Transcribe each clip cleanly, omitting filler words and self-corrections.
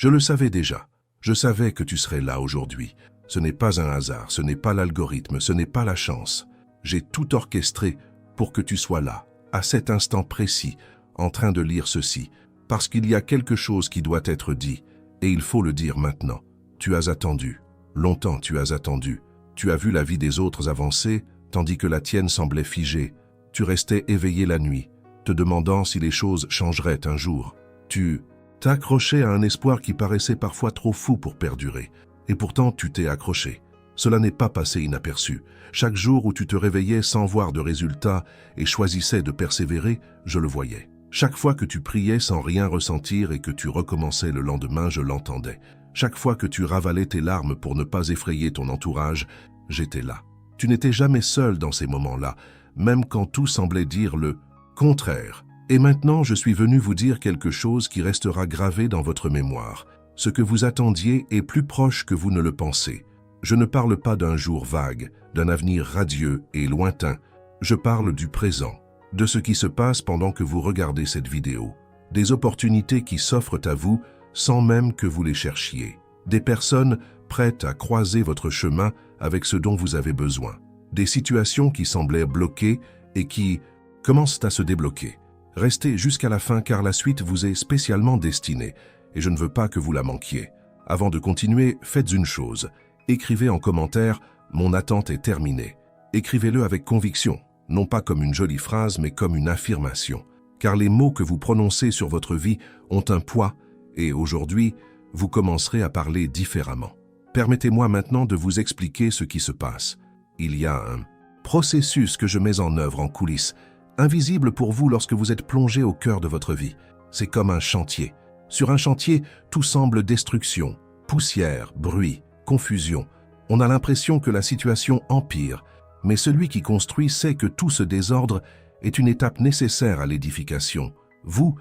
Je le savais déjà. Je savais que tu serais là aujourd'hui. Ce n'est pas un hasard, ce n'est pas l'algorithme, ce n'est pas la chance. J'ai tout orchestré pour que tu sois là, à cet instant précis, en train de lire ceci, parce qu'il y a quelque chose qui doit être dit, et il faut le dire maintenant. Tu as attendu. Longtemps tu as attendu. Tu as vu la vie des autres avancer, tandis que la tienne semblait figée. Tu restais éveillé la nuit, te demandant si les choses changeraient un jour. Tu t'accrochais à un espoir qui paraissait parfois trop fou pour perdurer. Et pourtant, tu t'es accroché. Cela n'est pas passé inaperçu. Chaque jour où tu te réveillais sans voir de résultat et choisissais de persévérer, je le voyais. Chaque fois que tu priais sans rien ressentir et que tu recommençais le lendemain, je l'entendais. Chaque fois que tu ravalais tes larmes pour ne pas effrayer ton entourage, j'étais là. Tu n'étais jamais seul dans ces moments-là, même quand tout semblait dire le contraire. Et maintenant, je suis venu vous dire quelque chose qui restera gravé dans votre mémoire. Ce que vous attendiez est plus proche que vous ne le pensez. Je ne parle pas d'un jour vague, d'un avenir radieux et lointain. Je parle du présent, de ce qui se passe pendant que vous regardez cette vidéo. Des opportunités qui s'offrent à vous sans même que vous les cherchiez. Des personnes prêtes à croiser votre chemin avec ce dont vous avez besoin. Des situations qui semblaient bloquées et qui commencent à se débloquer. Restez jusqu'à la fin car la suite vous est spécialement destinée et je ne veux pas que vous la manquiez. Avant de continuer, faites une chose. Écrivez en commentaire « Mon attente est terminée ». Écrivez-le avec conviction, non pas comme une jolie phrase mais comme une affirmation. Car les mots que vous prononcez sur votre vie ont un poids et aujourd'hui, vous commencerez à parler différemment. Permettez-moi maintenant de vous expliquer ce qui se passe. Il y a un processus que je mets en œuvre en coulisses, invisible pour vous lorsque vous êtes plongé au cœur de votre vie. C'est comme un chantier. Sur un chantier, tout semble destruction, poussière, bruit, confusion. On a l'impression que la situation empire, mais celui qui construit sait que tout ce désordre est une étape nécessaire à l'édification. Vous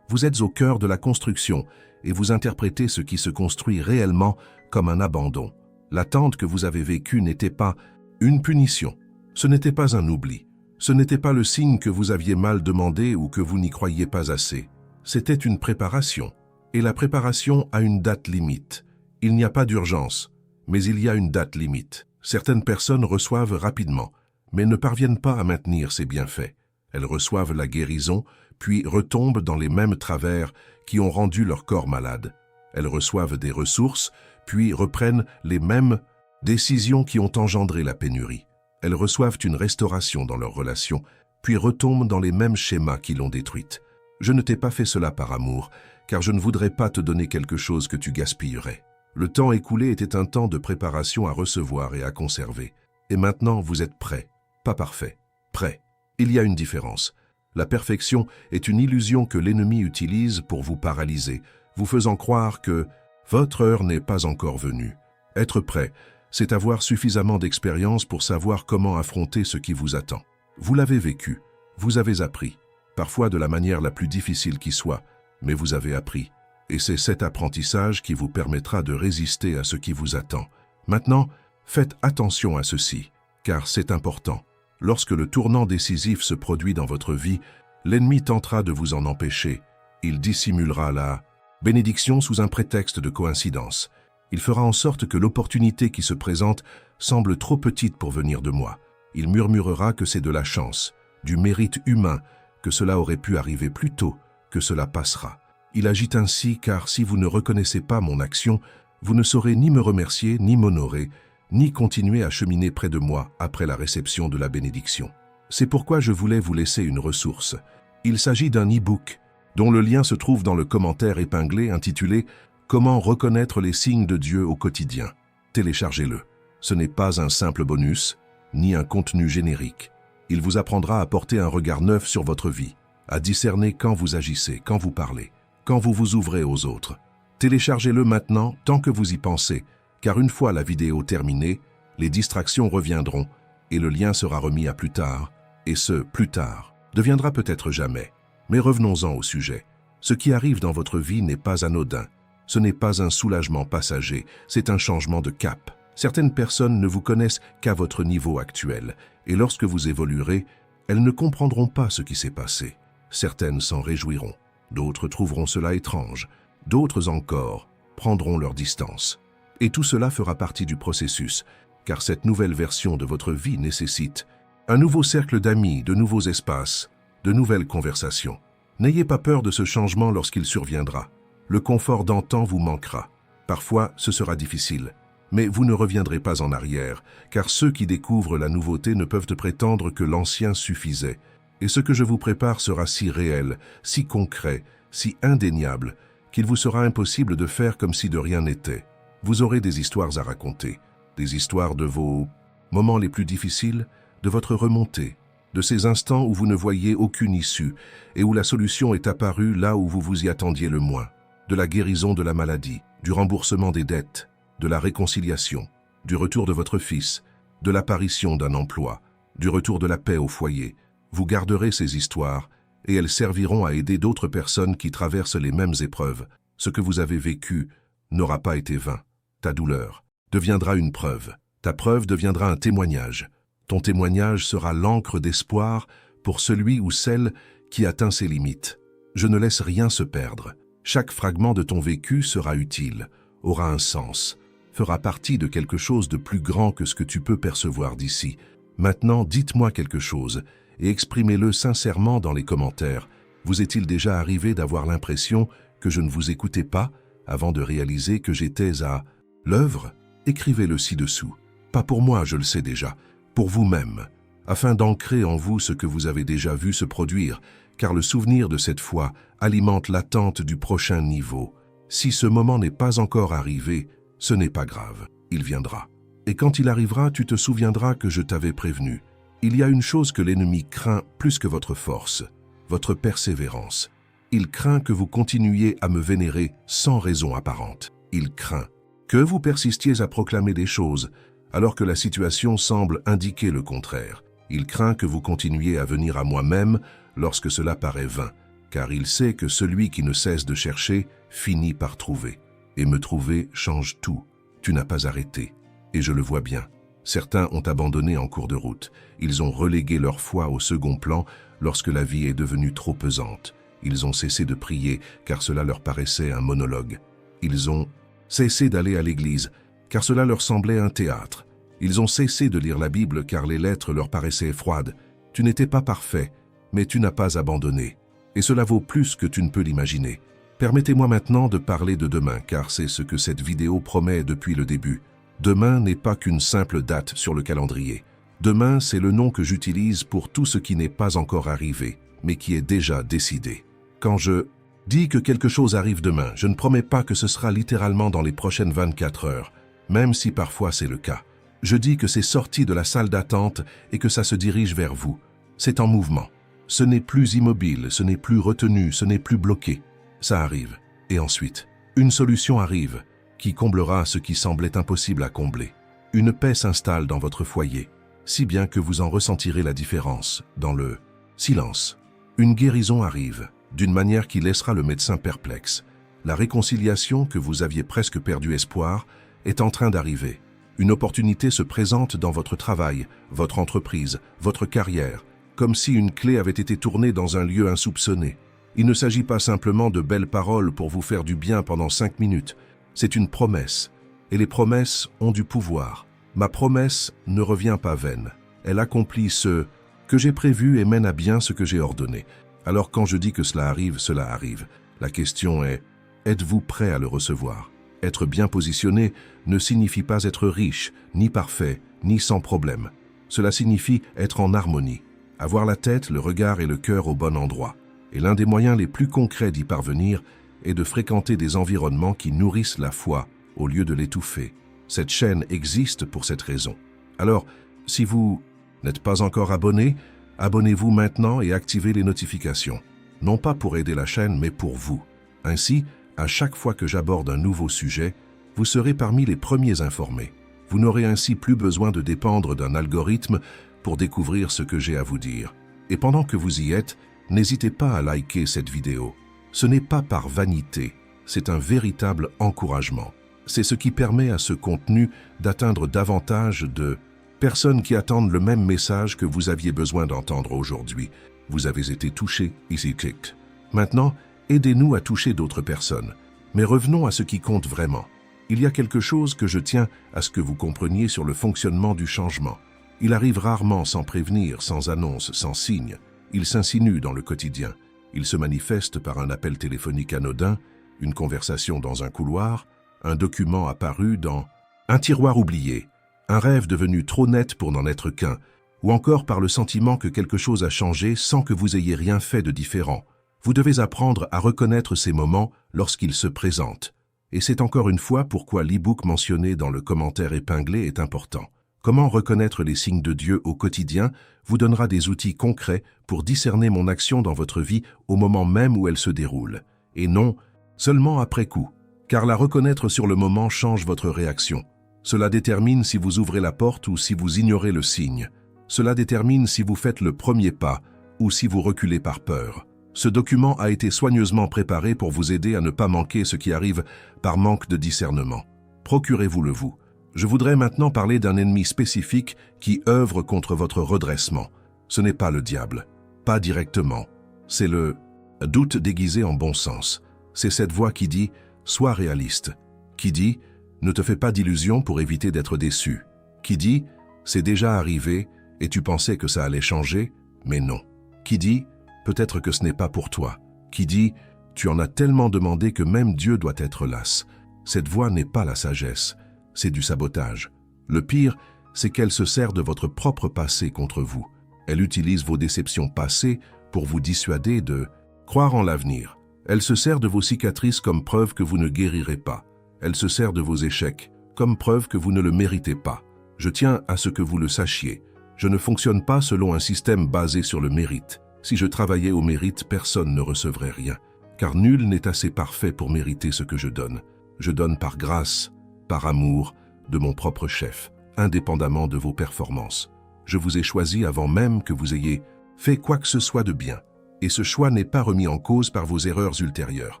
êtes au cœur de la construction et vous interprétez ce qui se construit réellement comme un abandon. L'attente que vous avez vécue n'était pas une punition, ce n'était pas un oubli, ce n'était pas le signe que vous aviez mal demandé ou que vous n'y croyiez pas assez. C'était une préparation, et la préparation a une date limite. Il n'y a pas d'urgence, mais il y a une date limite. Certaines personnes reçoivent rapidement, mais ne parviennent pas à maintenir ces bienfaits. Elles reçoivent la guérison, puis retombent dans les mêmes travers qui ont rendu leur corps malade. Elles reçoivent des ressources, puis reprennent les mêmes décisions qui ont engendré la pénurie. Elles reçoivent une restauration dans leurs relations, puis retombent dans les mêmes schémas qui l'ont détruite. Je ne t'ai pas fait cela par amour, car je ne voudrais pas te donner quelque chose que tu gaspillerais. Le temps écoulé était un temps de préparation à recevoir et à conserver. Et maintenant, vous êtes prêts, pas parfait, prêts. Il y a une différence. La perfection est une illusion que l'ennemi utilise pour vous paralyser, vous faisant croire que votre heure n'est pas encore venue. Être prêt, c'est avoir suffisamment d'expérience pour savoir comment affronter ce qui vous attend. Vous l'avez vécu, vous avez appris, parfois de la manière la plus difficile qui soit, mais vous avez appris. Et c'est cet apprentissage qui vous permettra de résister à ce qui vous attend. Maintenant, faites attention à ceci, car c'est important. Lorsque le tournant décisif se produit dans votre vie, l'ennemi tentera de vous en empêcher. Il dissimulera la bénédiction sous un prétexte de coïncidence. Il fera en sorte que l'opportunité qui se présente semble trop petite pour venir de moi. Il murmurera que c'est de la chance, du mérite humain, que cela aurait pu arriver plus tôt, que cela passera. Il agit ainsi car si vous ne reconnaissez pas mon action, vous ne saurez ni me remercier, ni m'honorer, ni continuer à cheminer près de moi après la réception de la bénédiction. C'est pourquoi je voulais vous laisser une ressource. Il s'agit d'un e-book, dont le lien se trouve dans le commentaire épinglé intitulé « Comment reconnaître les signes de Dieu au quotidien ». Téléchargez-le. Ce n'est pas un simple bonus, ni un contenu générique. Il vous apprendra à porter un regard neuf sur votre vie, à discerner quand vous agissez, quand vous parlez, quand vous vous ouvrez aux autres. Téléchargez-le maintenant tant que vous y pensez, car une fois la vidéo terminée, les distractions reviendront et le lien sera remis à plus tard, et ce « plus tard » deviendra peut-être jamais. Mais revenons-en au sujet. Ce qui arrive dans votre vie n'est pas anodin. Ce n'est pas un soulagement passager, c'est un changement de cap. Certaines personnes ne vous connaissent qu'à votre niveau actuel, et lorsque vous évoluerez, elles ne comprendront pas ce qui s'est passé. Certaines s'en réjouiront, d'autres trouveront cela étrange, d'autres encore prendront leur distance. Et tout cela fera partie du processus, car cette nouvelle version de votre vie nécessite un nouveau cercle d'amis, de nouveaux espaces, de nouvelles conversations. N'ayez pas peur de ce changement lorsqu'il surviendra. Le confort d'antan vous manquera. Parfois, ce sera difficile. Mais vous ne reviendrez pas en arrière, car ceux qui découvrent la nouveauté ne peuvent prétendre que l'ancien suffisait. Et ce que je vous prépare sera si réel, si concret, si indéniable, qu'il vous sera impossible de faire comme si de rien n'était. Vous aurez des histoires à raconter, des histoires de vos moments les plus difficiles, de votre remontée, de ces instants où vous ne voyez aucune issue et où la solution est apparue là où vous vous y attendiez le moins, de la guérison de la maladie, du remboursement des dettes, de la réconciliation, du retour de votre fils, de l'apparition d'un emploi, du retour de la paix au foyer. Vous garderez ces histoires et elles serviront à aider d'autres personnes qui traversent les mêmes épreuves. Ce que vous avez vécu n'aura pas été vain. Ta douleur deviendra une preuve. Ta preuve deviendra un témoignage. Ton témoignage sera l'encre d'espoir pour celui ou celle qui atteint ses limites. Je ne laisse rien se perdre. Chaque fragment de ton vécu sera utile, aura un sens, fera partie de quelque chose de plus grand que ce que tu peux percevoir d'ici. Maintenant, dites-moi quelque chose et exprimez-le sincèrement dans les commentaires. Vous est-il déjà arrivé d'avoir l'impression que je ne vous écoutais pas avant de réaliser que j'étais à l'œuvre? Écrivez-le ci-dessous. Pas pour moi, je le sais déjà, pour vous-même, afin d'ancrer en vous ce que vous avez déjà vu se produire, car le souvenir de cette fois alimente l'attente du prochain niveau. Si ce moment n'est pas encore arrivé, ce n'est pas grave, il viendra. Et quand il arrivera, tu te souviendras que je t'avais prévenu. Il y a une chose que l'ennemi craint plus que votre force, votre persévérance. Il craint que vous continuiez à me vénérer sans raison apparente. Il craint que vous persistiez à proclamer des choses, alors que la situation semble indiquer le contraire. Il craint que vous continuiez à venir à moi-même lorsque cela paraît vain, car il sait que celui qui ne cesse de chercher finit par trouver. Et me trouver change tout. Tu n'as pas arrêté. Et je le vois bien. Certains ont abandonné en cours de route. Ils ont relégué leur foi au second plan lorsque la vie est devenue trop pesante. Ils ont cessé de prier car cela leur paraissait un monologue. Ils ont cessé d'aller à l'église car cela leur semblait un théâtre. Ils ont cessé de lire la Bible car les lettres leur paraissaient froides. Tu n'étais pas parfait, mais tu n'as pas abandonné. Et cela vaut plus que tu ne peux l'imaginer. Permettez-moi maintenant de parler de demain, car c'est ce que cette vidéo promet depuis le début. Demain n'est pas qu'une simple date sur le calendrier. Demain, c'est le nom que j'utilise pour tout ce qui n'est pas encore arrivé, mais qui est déjà décidé. Quand je dis que quelque chose arrive demain, je ne promets pas que ce sera littéralement dans les prochaines 24 heures, même si parfois c'est le cas. Je dis que c'est sorti de la salle d'attente et que ça se dirige vers vous. C'est en mouvement. Ce n'est plus immobile, ce n'est plus retenu, ce n'est plus bloqué. Ça arrive. Et ensuite, une solution arrive qui comblera ce qui semblait impossible à combler. Une paix s'installe dans votre foyer, si bien que vous en ressentirez la différence dans le silence. Une guérison arrive, d'une manière qui laissera le médecin perplexe. La réconciliation, que vous aviez presque perdu espoir, est en train d'arriver. Une opportunité se présente dans votre travail, votre entreprise, votre carrière, comme si une clé avait été tournée dans un lieu insoupçonné. Il ne s'agit pas simplement de belles paroles pour vous faire du bien pendant 5 minutes. C'est une promesse. Et les promesses ont du pouvoir. Ma promesse ne revient pas vaine. Elle accomplit ce que j'ai prévu et mène à bien ce que j'ai ordonné. Alors quand je dis que cela arrive, cela arrive. La question est, êtes-vous prêt à le recevoir? Être bien positionné ne signifie pas être riche, ni parfait, ni sans problème. Cela signifie être en harmonie, avoir la tête, le regard et le cœur au bon endroit. Et l'un des moyens les plus concrets d'y parvenir est de fréquenter des environnements qui nourrissent la foi au lieu de l'étouffer. Cette chaîne existe pour cette raison. Alors, si vous n'êtes pas encore abonné, abonnez-vous maintenant et activez les notifications. Non pas pour aider la chaîne, mais pour vous. Ainsi, à chaque fois que j'aborde un nouveau sujet, vous serez parmi les premiers informés. Vous n'aurez ainsi plus besoin de dépendre d'un algorithme pour découvrir ce que j'ai à vous dire. Et pendant que vous y êtes, n'hésitez pas à liker cette vidéo. Ce n'est pas par vanité, c'est un véritable encouragement. C'est ce qui permet à ce contenu d'atteindre davantage de personnes qui attendent le même message que vous aviez besoin d'entendre aujourd'hui. Vous avez été touché, ici clique. Maintenant, aidez-nous à toucher d'autres personnes. Mais revenons à ce qui compte vraiment. Il y a quelque chose que je tiens à ce que vous compreniez sur le fonctionnement du changement. Il arrive rarement sans prévenir, sans annonce, sans signe. Il s'insinue dans le quotidien. Il se manifeste par un appel téléphonique anodin, une conversation dans un couloir, un document apparu dans un tiroir oublié, un rêve devenu trop net pour n'en être qu'un, ou encore par le sentiment que quelque chose a changé sans que vous ayez rien fait de différent. Vous devez apprendre à reconnaître ces moments lorsqu'ils se présentent. Et c'est encore une fois pourquoi l'e-book mentionné dans le commentaire épinglé est important. Comment reconnaître les signes de Dieu au quotidien vous donnera des outils concrets pour discerner mon action dans votre vie au moment même où elle se déroule. Et non seulement après coup. Car la reconnaître sur le moment change votre réaction. Cela détermine si vous ouvrez la porte ou si vous ignorez le signe. Cela détermine si vous faites le premier pas ou si vous reculez par peur. Ce document a été soigneusement préparé pour vous aider à ne pas manquer ce qui arrive par manque de discernement. Procurez-vous-le vous. Je voudrais maintenant parler d'un ennemi spécifique qui œuvre contre votre redressement. Ce n'est pas le diable, pas directement. C'est le doute déguisé en bon sens. C'est cette voix qui dit « Sois réaliste », qui dit « Ne te fais pas d'illusions pour éviter d'être déçu », qui dit « C'est déjà arrivé et tu pensais que ça allait changer, mais non », qui dit « Peut-être que ce n'est pas pour toi », qui dit « Tu en as tellement demandé que même Dieu doit être las ». Cette voix n'est pas la sagesse, c'est du sabotage. Le pire, c'est qu'elle se sert de votre propre passé contre vous. Elle utilise vos déceptions passées pour vous dissuader de croire en l'avenir. Elle se sert de vos cicatrices comme preuve que vous ne guérirez pas. Elle se sert de vos échecs comme preuve que vous ne le méritez pas. Je tiens à ce que vous le sachiez. Je ne fonctionne pas selon un système basé sur le mérite. Si je travaillais au mérite, personne ne recevrait rien. Car nul n'est assez parfait pour mériter ce que je donne. Je donne par grâce, par amour, de mon propre chef, indépendamment de vos performances. Je vous ai choisi avant même que vous ayez fait quoi que ce soit de bien. Et ce choix n'est pas remis en cause par vos erreurs ultérieures.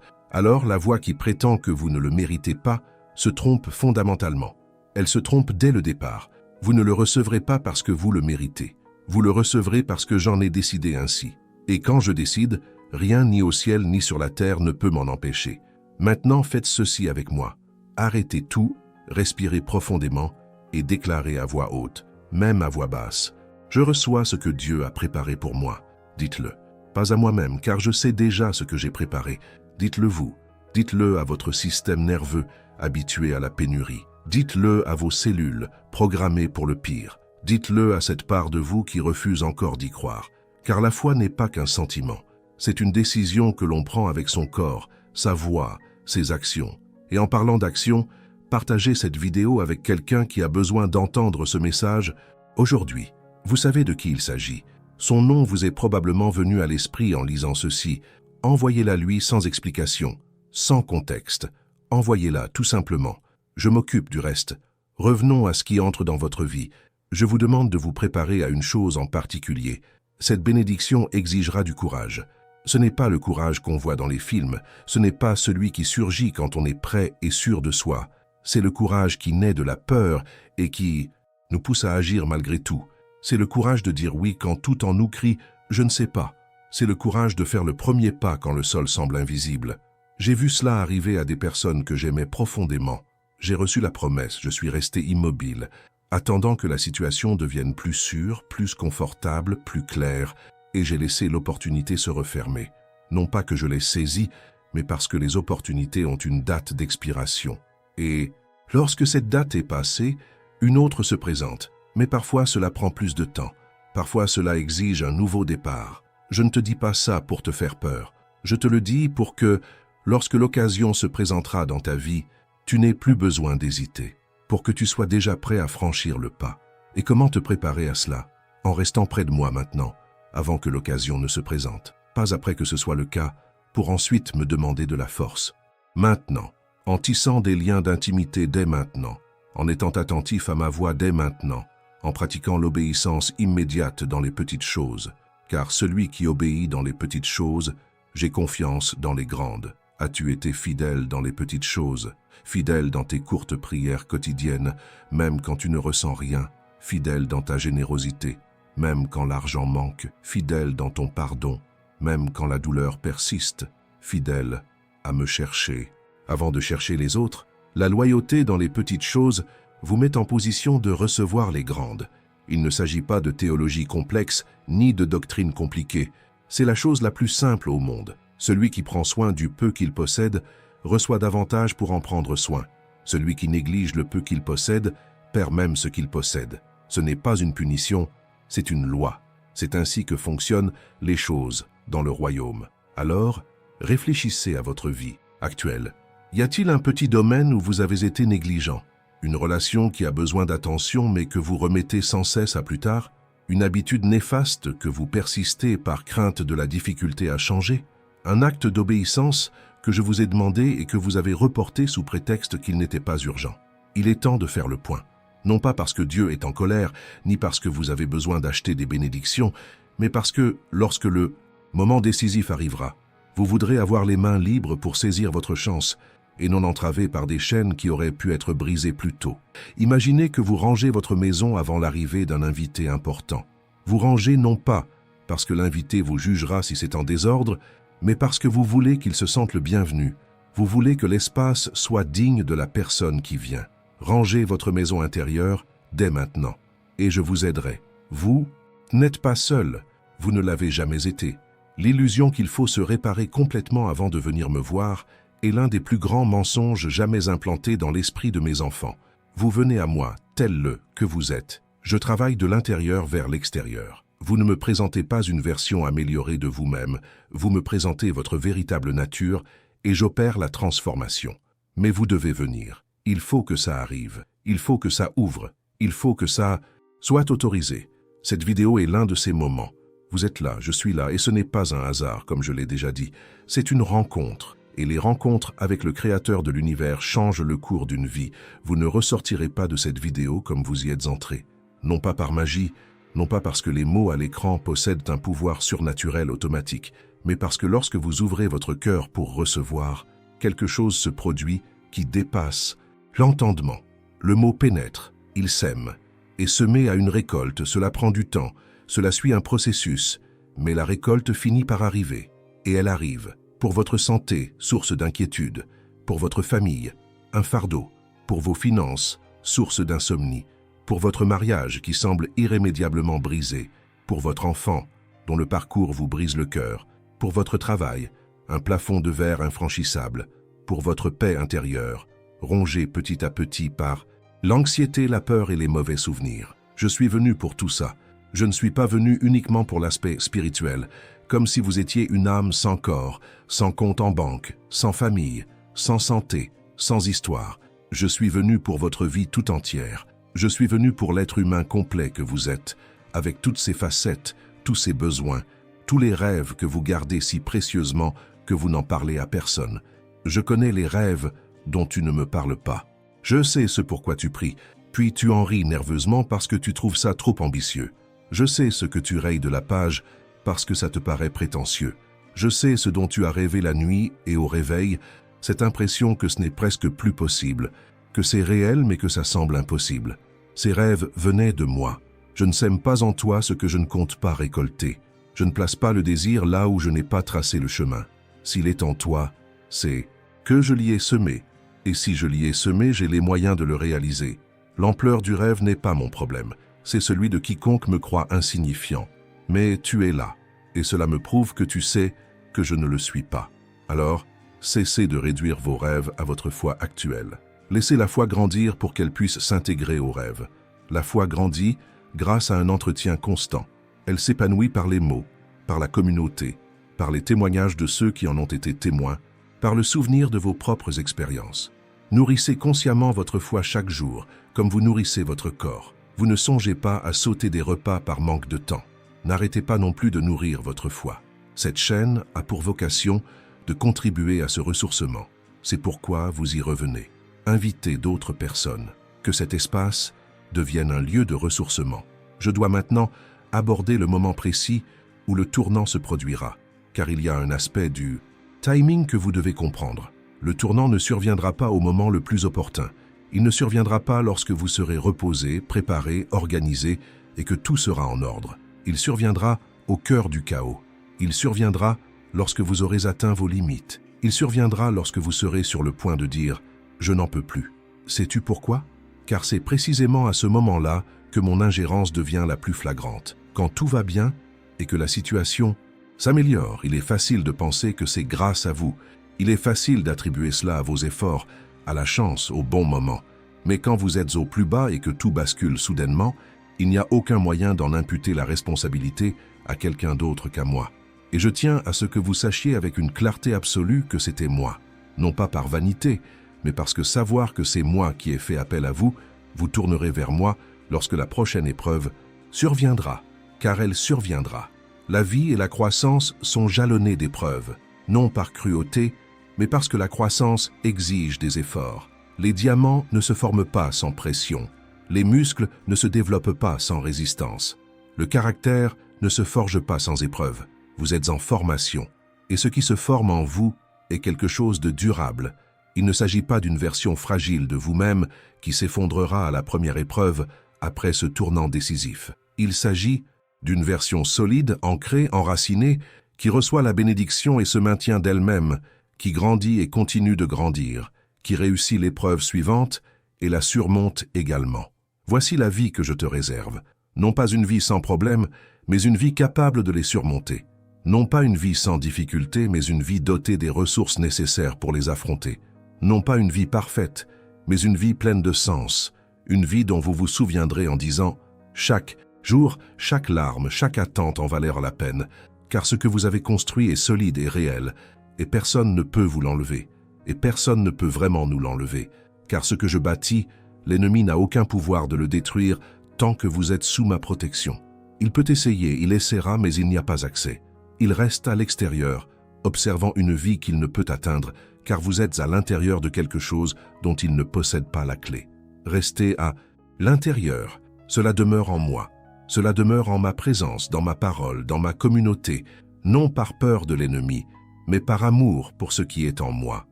Alors la voix qui prétend que vous ne le méritez pas se trompe fondamentalement. Elle se trompe dès le départ. Vous ne le recevrez pas parce que vous le méritez. Vous le recevrez parce que j'en ai décidé ainsi. Et quand je décide, rien ni au ciel ni sur la terre ne peut m'en empêcher. Maintenant faites ceci avec moi. Arrêtez tout, respirez profondément et déclarez à voix haute, même à voix basse. Je reçois ce que Dieu a préparé pour moi. Dites-le. Pas à moi-même, car je sais déjà ce que j'ai préparé. Dites-le vous. Dites-le à votre système nerveux, habitué à la pénurie. Dites-le à vos cellules, programmées pour le pire. Dites-le à cette part de vous qui refuse encore d'y croire. Car la foi n'est pas qu'un sentiment. C'est une décision que l'on prend avec son corps, sa voix, ses actions. Et en parlant d'action, partagez cette vidéo avec quelqu'un qui a besoin d'entendre ce message aujourd'hui. Vous savez de qui il s'agit. Son nom vous est probablement venu à l'esprit en lisant ceci. Envoyez-la lui sans explication, sans contexte. Envoyez-la tout simplement. Je m'occupe du reste. Revenons à ce qui entre dans votre vie. Je vous demande de vous préparer à une chose en particulier. Cette bénédiction exigera du courage. Ce n'est pas le courage qu'on voit dans les films. Ce n'est pas celui qui surgit quand on est prêt et sûr de soi. C'est le courage qui naît de la peur et qui nous pousse à agir malgré tout. C'est le courage de dire oui quand tout en nous crie « je ne sais pas ». C'est le courage de faire le premier pas quand le sol semble invisible. J'ai vu cela arriver à des personnes que j'aimais profondément. J'ai reçu la promesse, je suis resté immobile, attendant que la situation devienne plus sûre, plus confortable, plus claire, et j'ai laissé l'opportunité se refermer. Non pas que je l'ai saisie, mais parce que les opportunités ont une date d'expiration. Et lorsque cette date est passée, une autre se présente. Mais parfois cela prend plus de temps. Parfois cela exige un nouveau départ. Je ne te dis pas ça pour te faire peur. Je te le dis pour que, lorsque l'occasion se présentera dans ta vie, tu n'aies plus besoin d'hésiter. Pour que tu sois déjà prêt à franchir le pas. Et comment te préparer à cela? En restant près de moi maintenant, avant que l'occasion ne se présente. Pas après que ce soit le cas, pour ensuite me demander de la force. Maintenant, en tissant des liens d'intimité dès maintenant, en étant attentif à ma voix dès maintenant, en pratiquant l'obéissance immédiate dans les petites choses, car celui qui obéit dans les petites choses, j'ai confiance dans les grandes. As-tu été fidèle dans les petites choses, fidèle dans tes courtes prières quotidiennes, même quand tu ne ressens rien, fidèle dans ta générosité, même quand l'argent manque, fidèle dans ton pardon, même quand la douleur persiste, fidèle à me chercher, avant de chercher les autres. La loyauté dans les petites choses vous met en position de recevoir les grandes. Il ne s'agit pas de théologie complexe ni de doctrine compliquée. C'est la chose la plus simple au monde. Celui qui prend soin du peu qu'il possède reçoit davantage pour en prendre soin. Celui qui néglige le peu qu'il possède perd même ce qu'il possède. Ce n'est pas une punition, c'est une loi. C'est ainsi que fonctionnent les choses dans le royaume. Alors, réfléchissez à votre vie actuelle. Y a-t-il un petit domaine où vous avez été négligent? Une relation qui a besoin d'attention mais que vous remettez sans cesse à plus tard? Une habitude néfaste que vous persistez par crainte de la difficulté à changer? Un acte d'obéissance que je vous ai demandé et que vous avez reporté sous prétexte qu'il n'était pas urgent? Il est temps de faire le point. Non pas parce que Dieu est en colère, ni parce que vous avez besoin d'acheter des bénédictions, mais parce que, lorsque le moment décisif arrivera, vous voudrez avoir les mains libres pour saisir votre chance, et non entravées par des chaînes qui auraient pu être brisées plus tôt. Imaginez que vous rangez votre maison avant l'arrivée d'un invité important. Vous rangez non pas parce que l'invité vous jugera si c'est en désordre, mais parce que vous voulez qu'il se sente le bienvenu. Vous voulez que l'espace soit digne de la personne qui vient. Rangez votre maison intérieure dès maintenant, et je vous aiderai. Vous n'êtes pas seul, vous ne l'avez jamais été. L'illusion qu'il faut se réparer complètement avant de venir me voir est l'un des plus grands mensonges jamais implantés dans l'esprit de mes enfants. Vous venez à moi, tel le que vous êtes. Je travaille de l'intérieur vers l'extérieur. Vous ne me présentez pas une version améliorée de vous-même, vous me présentez votre véritable nature et j'opère la transformation. Mais vous devez venir. Il faut que ça arrive. Il faut que ça ouvre. Il faut que ça soit autorisé. Cette vidéo est l'un de ces moments. Vous êtes là, je suis là, et ce n'est pas un hasard, comme je l'ai déjà dit. C'est une rencontre. Et les rencontres avec le Créateur de l'univers changent le cours d'une vie. Vous ne ressortirez pas de cette vidéo comme vous y êtes entré. Non pas par magie, non pas parce que les mots à l'écran possèdent un pouvoir surnaturel automatique, mais parce que lorsque vous ouvrez votre cœur pour recevoir, quelque chose se produit qui dépasse l'entendement. Le mot pénètre, il sème. Et semer à une récolte, cela prend du temps, cela suit un processus, mais la récolte finit par arriver. Et elle arrive. Pour votre santé, source d'inquiétude. Pour votre famille, un fardeau. Pour vos finances, source d'insomnie. Pour votre mariage qui semble irrémédiablement brisé. Pour votre enfant, dont le parcours vous brise le cœur. Pour votre travail, un plafond de verre infranchissable. Pour votre paix intérieure, rongée petit à petit par l'anxiété, la peur et les mauvais souvenirs. Je suis venu pour tout ça. Je ne suis pas venu uniquement pour l'aspect spirituel, comme si vous étiez une âme sans corps, sans compte en banque, sans famille, sans santé, sans histoire. Je suis venu pour votre vie tout entière. Je suis venu pour l'être humain complet que vous êtes, avec toutes ses facettes, tous ses besoins, tous les rêves que vous gardez si précieusement que vous n'en parlez à personne. Je connais les rêves dont tu ne me parles pas. Je sais ce pourquoi tu pries, puis tu en ris nerveusement parce que tu trouves ça trop ambitieux. Je sais ce que tu rayes de la page parce que ça te paraît prétentieux. Je sais ce dont tu as rêvé la nuit et au réveil, cette impression que ce n'est presque plus possible, que c'est réel mais que ça semble impossible. Ces rêves venaient de moi. Je ne sème pas en toi ce que je ne compte pas récolter. Je ne place pas le désir là où je n'ai pas tracé le chemin. S'il est en toi, c'est que je l'y ai semé. Et si je l'y ai semé, j'ai les moyens de le réaliser. L'ampleur du rêve n'est pas mon problème. C'est celui de quiconque me croit insignifiant. Mais tu es là, et cela me prouve que tu sais que je ne le suis pas. Alors, cessez de réduire vos rêves à votre foi actuelle. Laissez la foi grandir pour qu'elle puisse s'intégrer aux rêves. La foi grandit grâce à un entretien constant. Elle s'épanouit par les mots, par la communauté, par les témoignages de ceux qui en ont été témoins, par le souvenir de vos propres expériences. Nourrissez consciemment votre foi chaque jour, comme vous nourrissez votre corps. Vous ne songez pas à sauter des repas par manque de temps. N'arrêtez pas non plus de nourrir votre foi. Cette chaîne a pour vocation de contribuer à ce ressourcement. C'est pourquoi vous y revenez. Invitez d'autres personnes. Que cet espace devienne un lieu de ressourcement. Je dois maintenant aborder le moment précis où le tournant se produira, car il y a un aspect du timing que vous devez comprendre. Le tournant ne surviendra pas au moment le plus opportun. Il ne surviendra pas lorsque vous serez reposé, préparé, organisé et que tout sera en ordre. Il surviendra au cœur du chaos. Il surviendra lorsque vous aurez atteint vos limites. Il surviendra lorsque vous serez sur le point de dire « je n'en peux plus ». Sais-tu pourquoi? Car c'est précisément à ce moment-là que mon ingérence devient la plus flagrante. Quand tout va bien et que la situation s'améliore, il est facile de penser que c'est grâce à vous. Il est facile d'attribuer cela à vos efforts, à la chance, au bon moment. Mais quand vous êtes au plus bas et que tout bascule soudainement, il n'y a aucun moyen d'en imputer la responsabilité à quelqu'un d'autre qu'à moi. Et je tiens à ce que vous sachiez avec une clarté absolue que c'était moi. Non pas par vanité, mais parce que savoir que c'est moi qui ai fait appel à vous, vous tournerez vers moi lorsque la prochaine épreuve surviendra, car elle surviendra. La vie et la croissance sont jalonnées d'épreuves, non par cruauté, mais parce que la croissance exige des efforts. Les diamants ne se forment pas sans pression. Les muscles ne se développent pas sans résistance. Le caractère ne se forge pas sans épreuve. Vous êtes en formation. Et ce qui se forme en vous est quelque chose de durable. Il ne s'agit pas d'une version fragile de vous-même qui s'effondrera à la première épreuve après ce tournant décisif. Il s'agit d'une version solide, ancrée, enracinée, qui reçoit la bénédiction et se maintient d'elle-même, qui grandit et continue de grandir, qui réussit l'épreuve suivante et la surmonte également. Voici la vie que je te réserve. Non pas une vie sans problème, mais une vie capable de les surmonter. Non pas une vie sans difficulté, mais une vie dotée des ressources nécessaires pour les affronter. Non pas une vie parfaite, mais une vie pleine de sens. Une vie dont vous vous souviendrez en disant « Chaque jour, chaque larme, chaque attente en valèrent la peine, car ce que vous avez construit est solide et réel, et personne ne peut vous l'enlever, et personne ne peut vraiment nous l'enlever, car ce que je bâtis, l'ennemi n'a aucun pouvoir de le détruire tant que vous êtes sous ma protection. Il peut essayer, il essaiera, mais il n'y a pas accès. Il reste à l'extérieur, observant une vie qu'il ne peut atteindre, car vous êtes à l'intérieur de quelque chose dont il ne possède pas la clé. Restez à l'intérieur, cela demeure en moi. Cela demeure en ma présence, dans ma parole, dans ma communauté, non par peur de l'ennemi, mais par amour pour ce qui est en moi.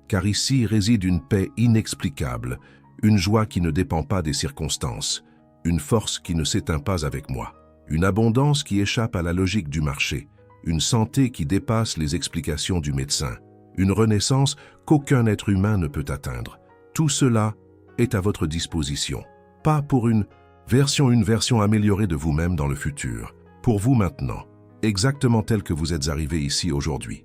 Car ici réside une paix inexplicable, une joie qui ne dépend pas des circonstances, une force qui ne s'éteint pas avec moi, une abondance qui échappe à la logique du marché, une santé qui dépasse les explications du médecin, une renaissance qu'aucun être humain ne peut atteindre. Tout cela est à votre disposition, pas pour une version améliorée de vous-même dans le futur, pour vous maintenant, exactement tel que vous êtes arrivé ici aujourd'hui.